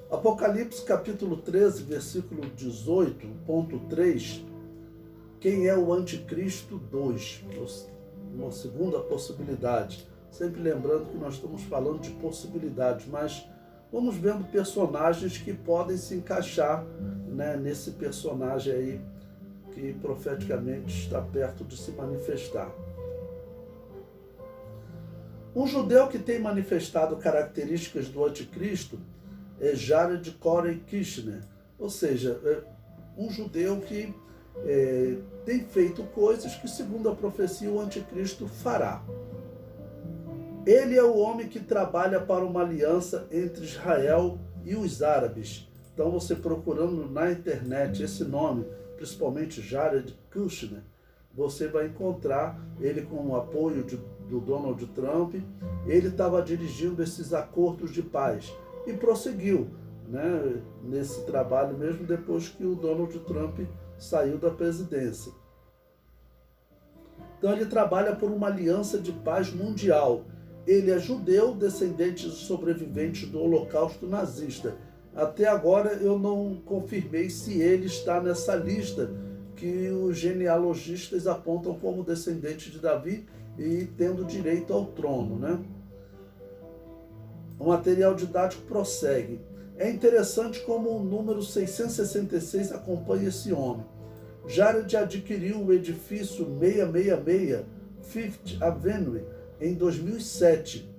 Apocalipse capítulo 13, versículo 18, ponto 3, quem é o anticristo 2, uma segunda possibilidade. Sempre lembrando que nós estamos falando de possibilidades, mas vamos vendo personagens que podem se encaixar, né, nesse personagem aí que profeticamente está perto de se manifestar. Um judeu que tem manifestado características do anticristo é Jared Corey Kushner, ou seja, um judeu que tem feito coisas que, segundo a profecia, o anticristo fará. Ele é o homem que trabalha para uma aliança entre Israel e os árabes. Então, você procurando na internet esse nome, principalmente Jared Kushner, você vai encontrar ele com o apoio do Donald Trump. Ele estava dirigindo esses acordos de paz e prosseguiu, né, nesse trabalho mesmo depois que o Donald Trump saiu da presidência. Então ele trabalha por uma aliança de paz mundial. Ele é judeu, descendente de sobreviventes do Holocausto nazista. Até agora eu não confirmei se ele está nessa lista que os genealogistas apontam como descendente de Davi e tendo direito ao trono, né? O material didático prossegue. É interessante como o número 666 acompanha esse homem. Jared adquiriu o edifício 666 Fifth Avenue em 2007.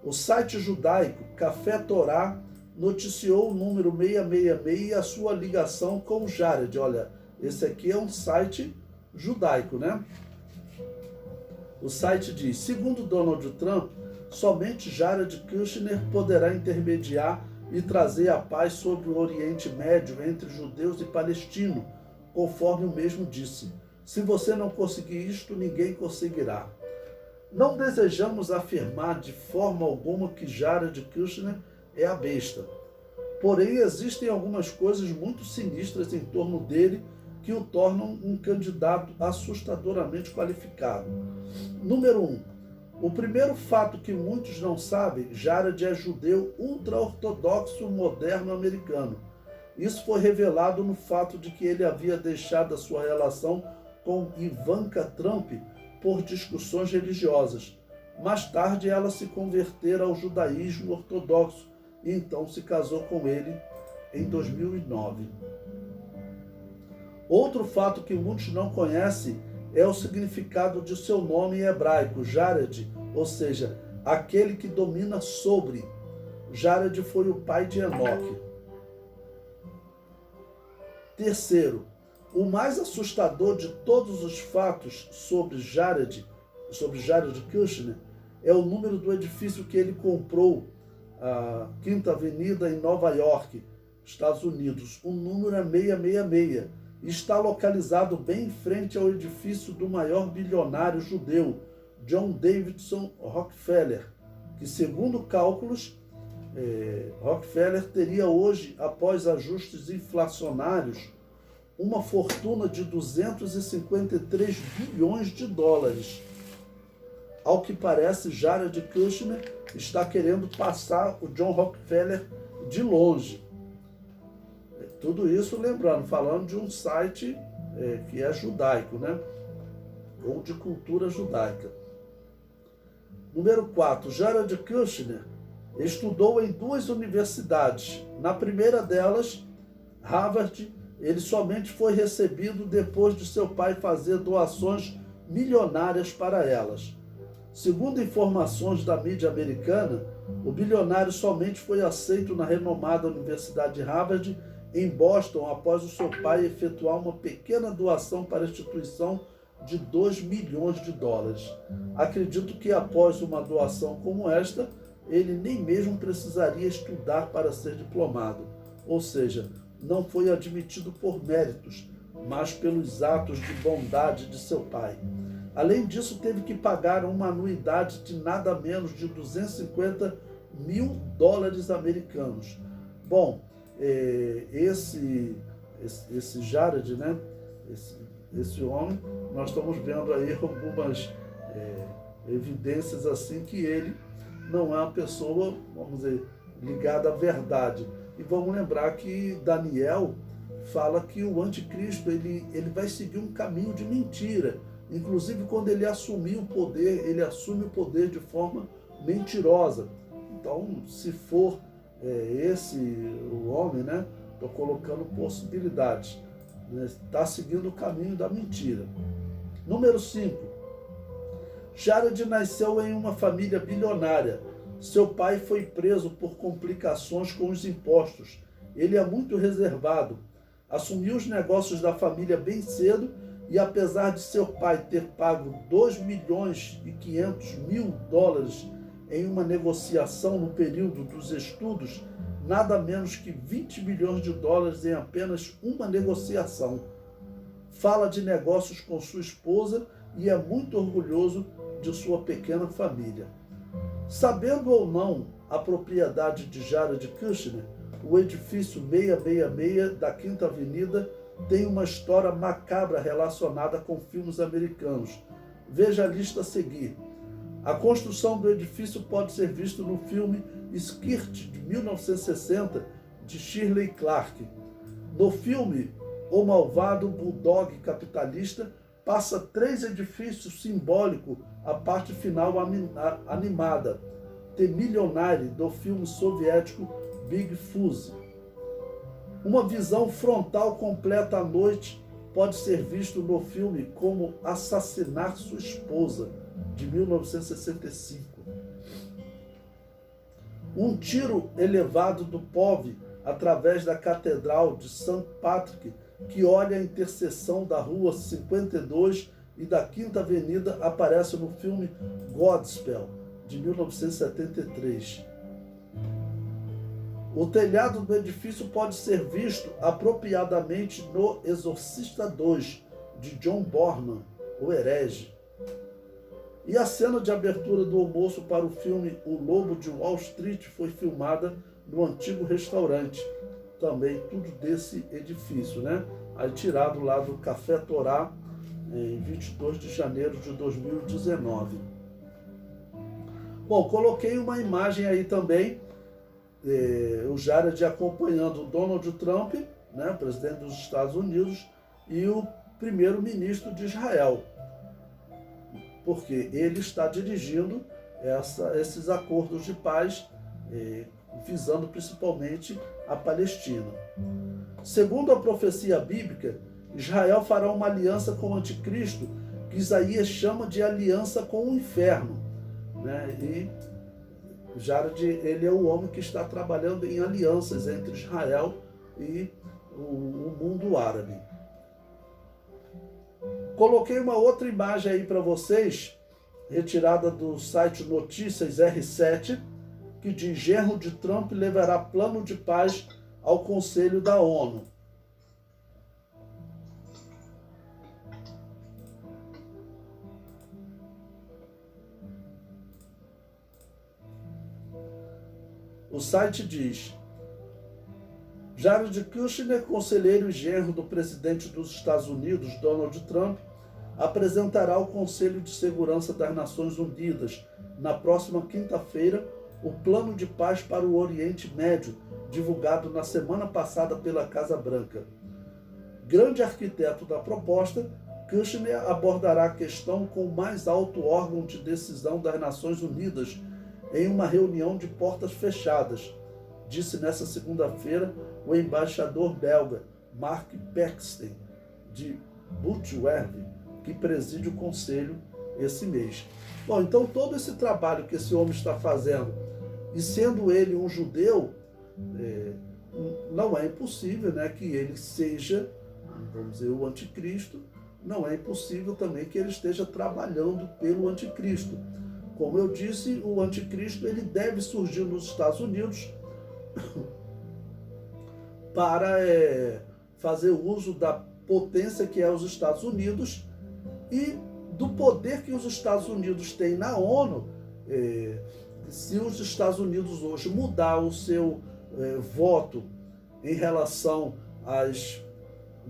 O site judaico Café Torá noticiou o número 666 e a sua ligação com Jared. Olha, esse aqui é um site judaico, né? O site diz: segundo Donald Trump, somente Jared Kushner poderá intermediar e trazer a paz sobre o Oriente Médio entre judeus e palestinos, conforme o mesmo disse. Se você não conseguir isto, ninguém conseguirá. Não desejamos afirmar de forma alguma que Jared Kushner é a besta. Porém, existem algumas coisas muito sinistras em torno dele que o tornam um candidato assustadoramente qualificado. Número 1. O primeiro fato que muitos não sabem, Jared é judeu ultra-ortodoxo moderno americano. Isso foi revelado no fato de que ele havia deixado a sua relação com Ivanka Trump por discussões religiosas. Mais tarde, ela se convertera ao judaísmo ortodoxo e então se casou com ele em 2009. Outro fato que muitos não conhecem é o significado de seu nome em hebraico, Jared, ou seja, aquele que domina sobre. Jared foi o pai de Enoque. Terceiro, o mais assustador de todos os fatos sobre Jared Kushner, é o número do edifício que ele comprou, a Quinta Avenida em Nova York, Estados Unidos. O número é 666 e está localizado bem em frente ao edifício do maior bilionário judeu, John Davidson Rockefeller, que, segundo cálculos, Rockefeller teria hoje, após ajustes inflacionários, uma fortuna de 253 bilhões de dólares. Ao que parece, Jared Kushner está querendo passar o John Rockefeller de longe. Tudo isso, lembrando, falando de um site que é judaico, né? Ou de cultura judaica. Número 4. Jared Kushner estudou em 2 universidades. Na primeira delas, Harvard, ele somente foi recebido depois de seu pai fazer doações milionárias para elas. Segundo informações da mídia americana, o bilionário somente foi aceito na renomada Universidade de Harvard, em Boston, após o seu pai efetuar uma pequena doação para a instituição de 2 milhões de dólares. Acredito que após uma doação como esta, ele nem mesmo precisaria estudar para ser diplomado. Ou seja, não foi admitido por méritos, mas pelos atos de bondade de seu pai. Além disso, teve que pagar uma anuidade de nada menos de 250 mil dólares americanos. Bom, esse Jared, né? Esse homem, nós estamos vendo aí algumas evidências assim que ele não é uma pessoa, vamos dizer, ligada à verdade. E vamos lembrar que Daniel fala que o anticristo ele vai seguir um caminho de mentira. Inclusive, quando ele assumir o poder, ele assume o poder de forma mentirosa. Então, se for esse o homem, né? Estou colocando possibilidades. Está seguindo o caminho da mentira. Número 5. Jared nasceu em uma família bilionária. Seu pai foi preso por complicações com os impostos. Ele é muito reservado. Assumiu os negócios da família bem cedo e, apesar de seu pai ter pago 2 milhões e 500 mil dólares em uma negociação no período dos estudos, nada menos que 20 milhões de dólares em apenas uma negociação. Fala de negócios com sua esposa e é muito orgulhoso de sua pequena família. Sabendo ou não a propriedade de Jared Kushner, o edifício 666 da Quinta Avenida tem uma história macabra relacionada com filmes americanos. Veja a lista a seguir. A construção do edifício pode ser vista no filme Skirt, de 1960, de Shirley Clarke. No filme, o malvado bulldog capitalista passa 3 edifícios simbólicos à parte final animada, The Millionaire, do filme soviético Big Fuzzy. Uma visão frontal completa à noite pode ser visto no filme como Assassinar Sua Esposa, de 1965. Um tiro elevado do POV através da Catedral de St. Patrick, que olha a interseção da Rua 52 e da Quinta Avenida, aparece no filme Godspell, de 1973. O telhado do edifício pode ser visto apropriadamente no Exorcista 2, de John Borman, o herege. E a cena de abertura do almoço para o filme O Lobo de Wall Street foi filmada no antigo restaurante, também tudo desse edifício, né? Aí tirado lá do Café Torá, em 22 de janeiro de 2019. Bom, coloquei uma imagem aí também, o Jared acompanhando o Donald Trump, né, presidente dos Estados Unidos, e o primeiro-ministro de Israel, porque ele está dirigindo esses acordos de paz, visando principalmente a Palestina. Segundo a profecia bíblica, Israel fará uma aliança com o anticristo, que Isaías chama de aliança com o inferno, né? E Jared, ele é o homem que está trabalhando em alianças entre Israel e o mundo árabe. Coloquei uma outra imagem aí para vocês, retirada do site Notícias R7, que diz: genro de Trump levará plano de paz ao Conselho da ONU. O site diz: Jared Kushner, conselheiro e genro do presidente dos Estados Unidos, Donald Trump, apresentará ao Conselho de Segurança das Nações Unidas, na próxima quinta-feira, o Plano de Paz para o Oriente Médio, divulgado na semana passada pela Casa Branca. Grande arquiteto da proposta, Kushner abordará a questão com o mais alto órgão de decisão das Nações Unidas em uma reunião de portas fechadas, disse nesta segunda-feira o embaixador belga Mark Pexten, de Butwerve, que preside o Conselho esse mês. Bom, então todo esse trabalho que esse homem está fazendo, e sendo ele um judeu, não é impossível, né, que ele seja, vamos dizer, o anticristo. Não é impossível também que ele esteja trabalhando pelo anticristo. Como eu disse, o anticristo ele deve surgir nos Estados Unidos para fazer uso da potência que é os Estados Unidos e do poder que os Estados Unidos têm na ONU. Se os Estados Unidos hoje mudar o seu voto em relação às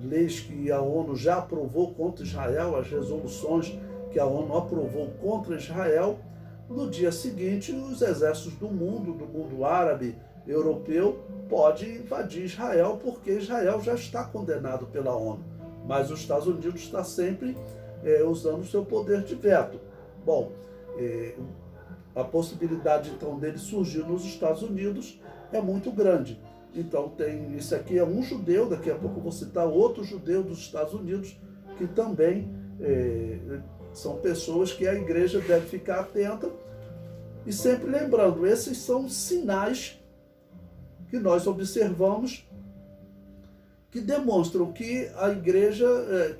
leis que a ONU já aprovou contra Israel, as resoluções que a ONU aprovou contra Israel, no dia seguinte os exércitos do mundo árabe, europeu pode invadir Israel, porque Israel já está condenado pela ONU. Mas os Estados Unidos está sempre usando o seu poder de veto. Bom, a possibilidade então dele surgir nos Estados Unidos é muito grande. Então esse aqui é um judeu, daqui a pouco eu vou citar outro judeu dos Estados Unidos, que também são pessoas que a igreja deve ficar atenta. E sempre lembrando, esses são sinais que nós observamos que demonstram que a igreja,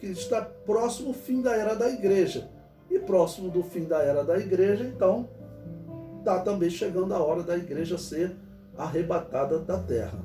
que está próximo do fim da era da igreja. E próximo do fim da era da igreja, então, está também chegando a hora da igreja ser arrebatada da terra.